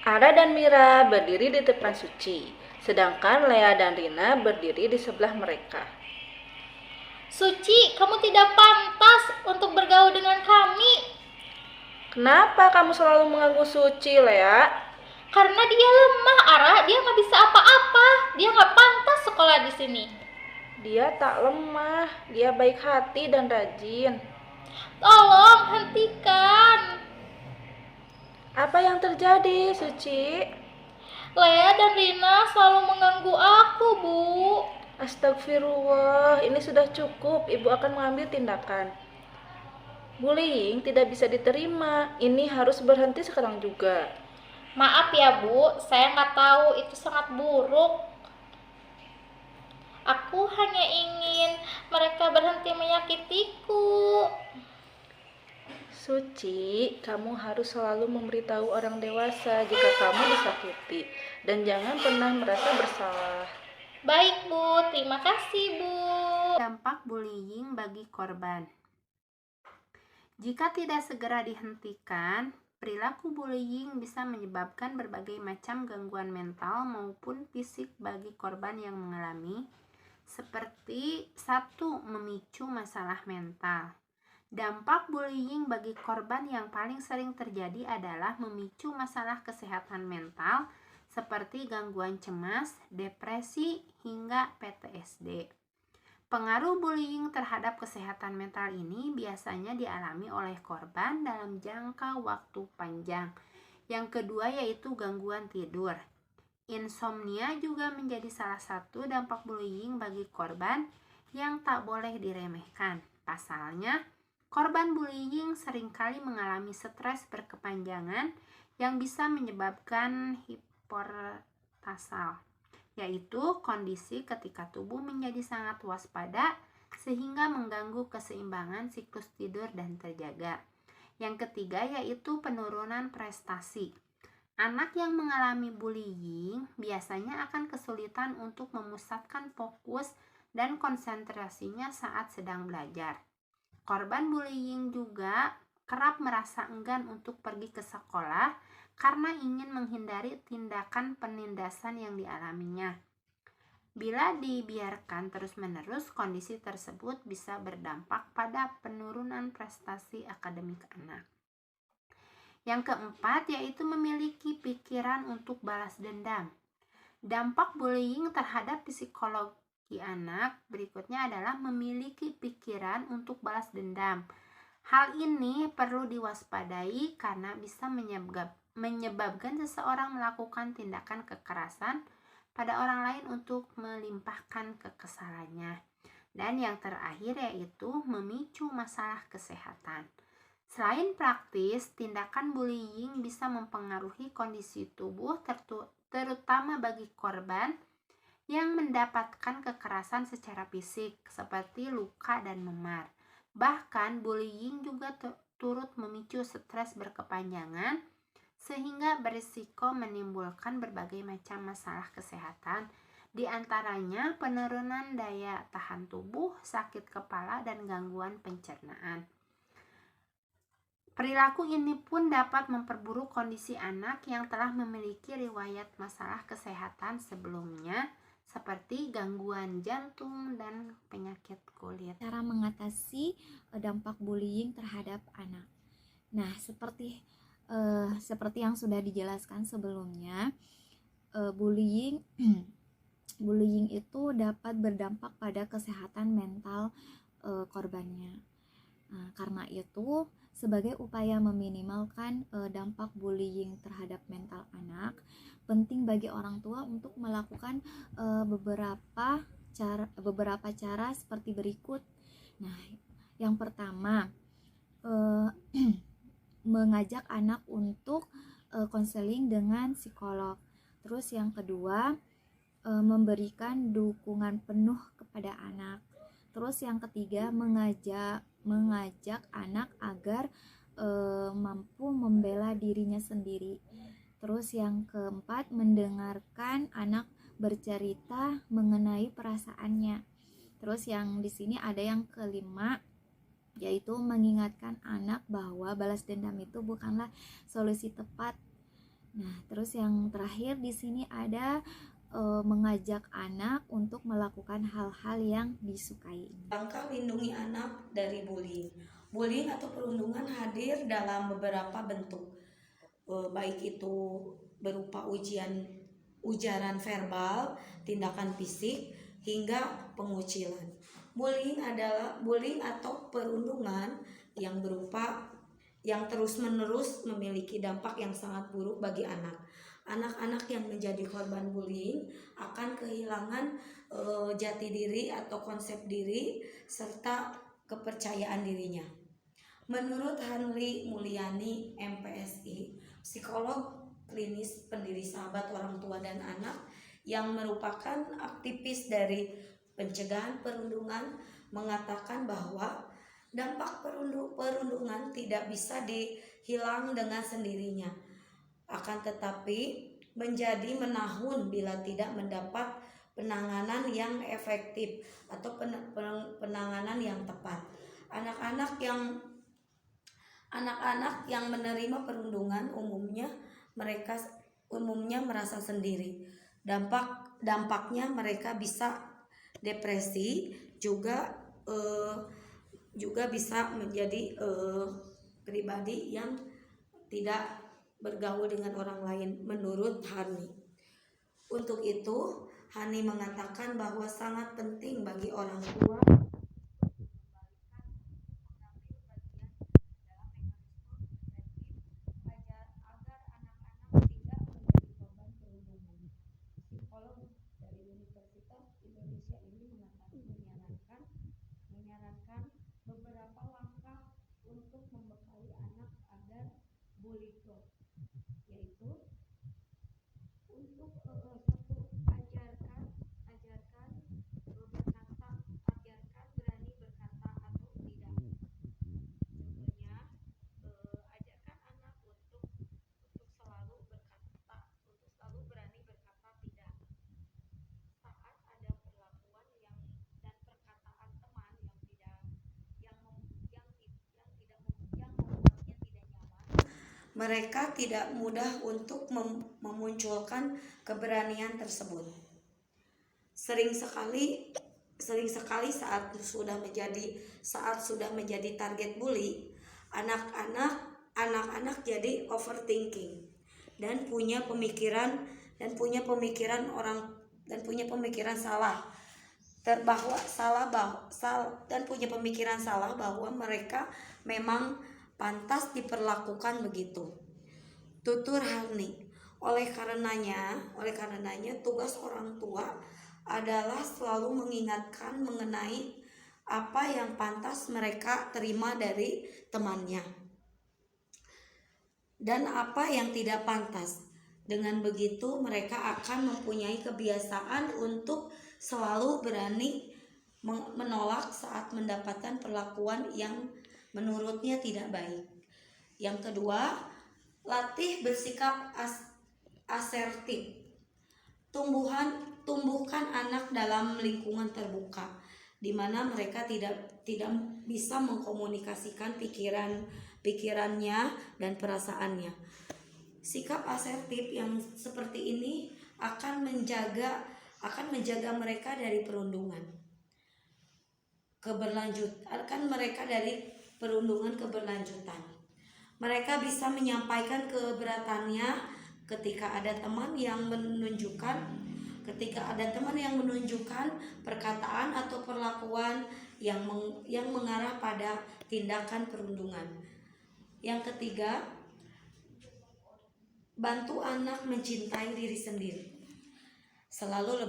Ara dan Mira berdiri di depan Suci, sedangkan Lea dan Rina berdiri di sebelah mereka. Suci, kamu tidak pantas untuk bergaul dengan kami. Kenapa kamu selalu mengganggu Suci, Lea? Karena dia lemah, Ara. Dia nggak bisa apa-apa. Dia nggak pantas sekolah di sini. Dia tak lemah, dia baik hati dan rajin. Tolong hentikan. Apa yang terjadi, Suci? Lea dan Rina selalu mengganggu aku, Bu. Astagfirullah, ini sudah cukup. Ibu akan mengambil tindakan. Bullying tidak bisa diterima. Ini harus berhenti sekarang juga. Maaf ya, Bu. Saya nggak tahu itu sangat buruk. Aku hanya ingin mereka berhenti menyakitiku. Suci, kamu harus selalu memberitahu orang dewasa jika kamu disakiti. Dan jangan pernah merasa bersalah. Baik, Bu. Terima kasih, Bu. Dampak bullying bagi korban. Jika tidak segera dihentikan, perilaku bullying bisa menyebabkan berbagai macam gangguan mental maupun fisik bagi korban yang mengalami, seperti 1. Memicu masalah mental. Dampak bullying bagi korban yang paling sering terjadi adalah memicu masalah kesehatan mental seperti gangguan cemas, depresi, hingga PTSD. Pengaruh bullying terhadap kesehatan mental ini biasanya dialami oleh korban dalam jangka waktu panjang. Yang kedua yaitu gangguan tidur. Insomnia juga menjadi salah satu dampak bullying bagi korban yang tak boleh diremehkan. Pasalnya, korban bullying seringkali mengalami stres berkepanjangan yang bisa menyebabkan hipertasal, yaitu kondisi ketika tubuh menjadi sangat waspada sehingga mengganggu keseimbangan siklus tidur dan terjaga. Yang ketiga yaitu penurunan prestasi. Anak yang mengalami bullying biasanya akan kesulitan untuk memusatkan fokus dan konsentrasinya saat sedang belajar. Korban bullying juga kerap merasa enggan untuk pergi ke sekolah karena ingin menghindari tindakan penindasan yang dialaminya. Bila dibiarkan terus-menerus, kondisi tersebut bisa berdampak pada penurunan prestasi akademik anak. Yang keempat yaitu memiliki pikiran untuk balas dendam. Dampak bullying terhadap psikologi anak berikutnya adalah memiliki pikiran untuk balas dendam. Hal ini perlu diwaspadai karena bisa menyebabkan seseorang melakukan tindakan kekerasan pada orang lain untuk melimpahkan kekesalannya. Dan yang terakhir yaitu memicu masalah kesehatan. Selain praktis, tindakan bullying bisa mempengaruhi kondisi tubuh terutama bagi korban yang mendapatkan kekerasan secara fisik seperti luka dan memar. Bahkan bullying juga turut memicu stres berkepanjangan sehingga berisiko menimbulkan berbagai macam masalah kesehatan, di antaranya penurunan daya tahan tubuh, sakit kepala, dan gangguan pencernaan. Perilaku ini pun dapat memperburuk kondisi anak yang telah memiliki riwayat masalah kesehatan sebelumnya seperti gangguan jantung dan penyakit kulit. Cara mengatasi dampak bullying terhadap anak. Nah, seperti yang sudah dijelaskan sebelumnya, bullying bullying itu dapat berdampak pada kesehatan mental korbannya. Nah, karena itu, sebagai upaya meminimalkan dampak bullying terhadap mental anak, penting bagi orang tua untuk melakukan beberapa cara seperti berikut. Nah, yang pertama, mengajak anak untuk konseling dengan psikolog. Terus yang kedua, memberikan dukungan penuh kepada anak. Terus yang ketiga, mengajak anak agar mampu membela dirinya sendiri. Terus yang keempat, mendengarkan anak bercerita mengenai perasaannya. Terus yang di sini ada yang kelima, yaitu mengingatkan anak bahwa balas dendam itu bukanlah solusi tepat Nah, terus yang terakhir di sini ada mengajak anak untuk melakukan hal-hal yang disukai. Langkah lindungi anak dari bullying. Bullying atau perundungan hadir dalam beberapa bentuk, baik itu berupa ujaran verbal, tindakan fisik, hingga pengucilan. Bullying atau perundungan yang terus-menerus memiliki dampak yang sangat buruk bagi anak. Anak-anak yang menjadi korban bullying akan kehilangan jati diri atau konsep diri serta kepercayaan dirinya. Menurut Hanli Mulyani, MPSI, psikolog klinis pendiri Sahabat Orang Tua dan Anak yang merupakan aktivis dari pencegahan perundungan, mengatakan bahwa dampak perundungan tidak bisa dihilang dengan sendirinya, akan tetapi menjadi menahun bila tidak mendapat penanganan yang efektif atau penanganan yang tepat. Anak-anak yang menerima perundungan umumnya merasa sendiri. Dampaknya mereka bisa depresi, juga bisa menjadi pribadi yang tidak bergaul dengan orang lain, menurut Hani. Untuk itu, Hani mengatakan bahwa sangat penting bagi orang tua agar anak-anak tidak menjadi korban perundungan. Psikolog dari Universitas Indonesia ini menyarankan beberapa langkah untuk membekali anak agar bully proof, yaitu untuk satu, ajarkan berani berkata atau tidak. Contohnya, ajarkan anak untuk selalu berani berkata tidak saat ada perlakuan dan perkataan teman yang membuatnya tidak nyaman. Mereka tidak mudah untuk memunculkan keberanian tersebut. Sering sekali saat sudah menjadi target bully, anak-anak jadi overthinking dan punya pemikiran salah bahwa mereka memang pantas diperlakukan begitu. Tutur Hani. Oleh karenanya tugas orang tua adalah selalu mengingatkan mengenai apa yang pantas mereka terima dari temannya dan apa yang tidak pantas. Dengan begitu mereka akan mempunyai kebiasaan untuk selalu berani menolak saat mendapatkan perlakuan yang menurutnya tidak baik. Yang kedua, latih bersikap asertif. Tumbuhkan anak dalam lingkungan terbuka, di mana mereka tidak bisa mengkomunikasikan pikirannya dan perasaannya. Sikap asertif yang seperti ini akan menjaga mereka dari perundungan keberlanjutan. Mereka bisa menyampaikan keberatannya ketika ada teman yang menunjukkan perkataan atau perlakuan yang mengarah pada tindakan perundungan. Yang ketiga, bantu anak mencintai diri sendiri. Selalu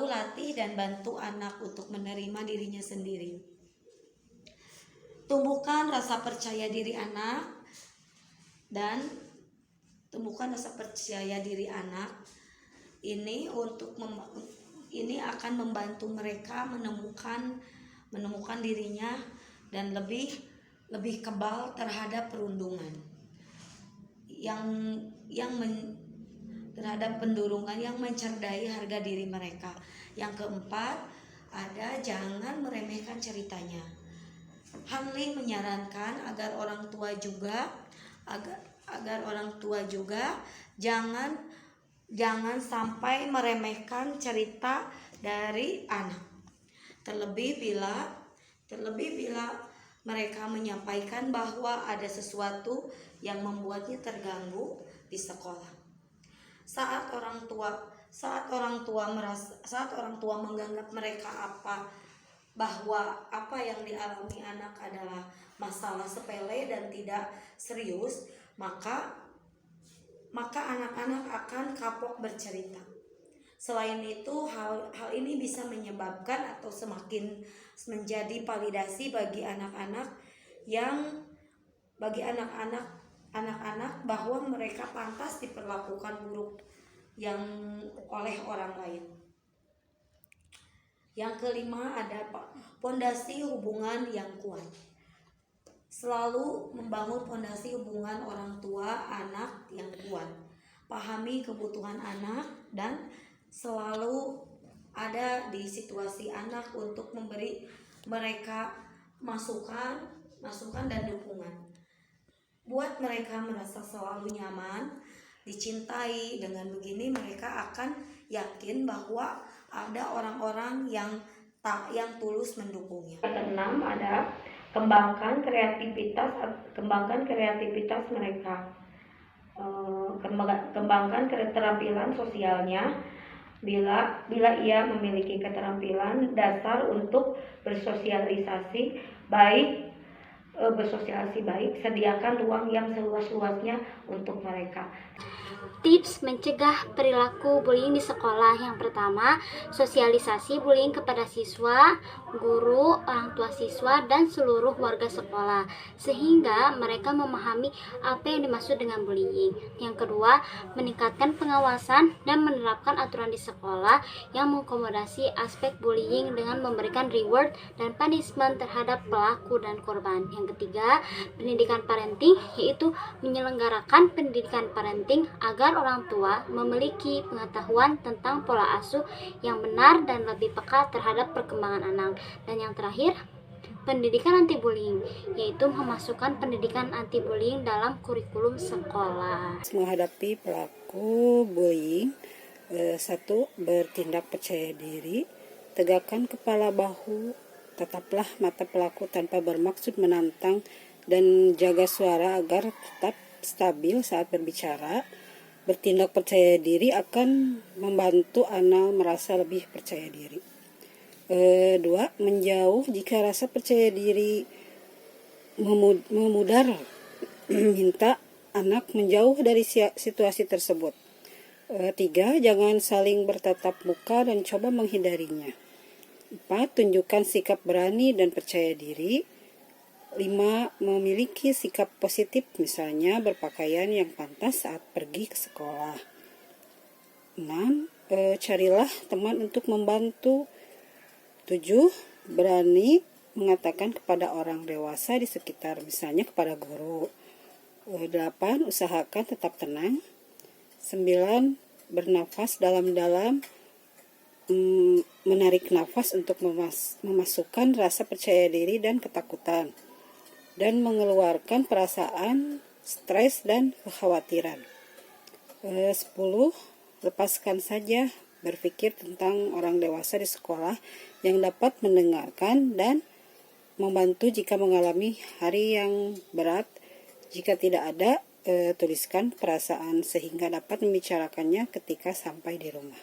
latih dan bantu anak untuk menerima dirinya sendiri. Tumbuhkan rasa percaya diri anak ini akan membantu mereka menemukan dirinya dan lebih kebal terhadap perundungan terhadap pendurungan yang mencerdai harga diri mereka. Yang keempat, jangan meremehkan ceritanya. Hanli menyarankan agar orang tua juga agar orang tua juga jangan sampai meremehkan cerita dari anak. Terlebih bila mereka menyampaikan bahwa ada sesuatu yang membuatnya terganggu di sekolah. Saat orang tua menganggap mereka bahwa apa yang dialami anak adalah masalah sepele dan tidak serius, maka anak-anak akan kapok bercerita. Selain itu, hal ini bisa menyebabkan atau semakin menjadi validasi bagi anak-anak bahwa mereka pantas diperlakukan buruk oleh orang lain. Yang kelima ada pondasi hubungan yang kuat. Selalu membangun pondasi hubungan orang tua anak yang kuat. Pahami kebutuhan anak dan selalu ada di situasi anak untuk memberi mereka masukan dan dukungan. Buat mereka merasa selalu nyaman, dicintai. Dengan begini mereka akan yakin bahwa ada orang-orang yang tulus mendukungnya. Keenam ada kembangkan kreativitas mereka. Kembangkan keterampilan sosialnya. Bila ia memiliki keterampilan dasar untuk bersosialisasi baik, sediakan ruang yang seluas-luasnya untuk mereka. Tips mencegah perilaku bullying di sekolah. Yang pertama, sosialisasi bullying kepada siswa, guru, orang tua siswa, dan seluruh warga sekolah, sehingga mereka memahami apa yang dimaksud dengan bullying. Yang kedua, meningkatkan pengawasan dan menerapkan aturan di sekolah yang mengakomodasi aspek bullying dengan memberikan reward dan punishment terhadap pelaku dan korban. Yang ketiga, pendidikan parenting, yaitu menyelenggarakan pendidikan parenting agar orang tua memiliki pengetahuan tentang pola asuh yang benar dan lebih peka terhadap perkembangan anak. Dan yang terakhir, pendidikan anti bullying, yaitu memasukkan pendidikan anti bullying dalam kurikulum sekolah. Menghadapi pelaku bullying, 1. Bertindak percaya diri, tegakkan kepala bahu, tataplah mata pelaku tanpa bermaksud menantang, dan jaga suara agar tetap stabil saat berbicara. Bertindak percaya diri akan membantu anak merasa lebih percaya diri. 2. Menjauh jika rasa percaya diri memudar. Minta anak menjauh dari situasi tersebut. 3. Jangan saling bertatap muka dan coba menghindarinya. 4. Tunjukkan sikap berani dan percaya diri. 5. Memiliki sikap positif, misalnya berpakaian yang pantas saat pergi ke sekolah. 6. Carilah teman untuk membantu. 7. Berani mengatakan kepada orang dewasa di sekitar, misalnya kepada guru. 8. Usahakan tetap tenang. 9. Bernafas dalam-dalam, menarik nafas untuk memasukkan rasa percaya diri dan ketakutan, dan mengeluarkan perasaan stres dan kekhawatiran. 10. Lepaskan saja berpikir tentang orang dewasa di sekolah yang dapat mendengarkan dan membantu jika mengalami hari yang berat. Jika tidak ada, tuliskan perasaan sehingga dapat membicarakannya ketika sampai di rumah.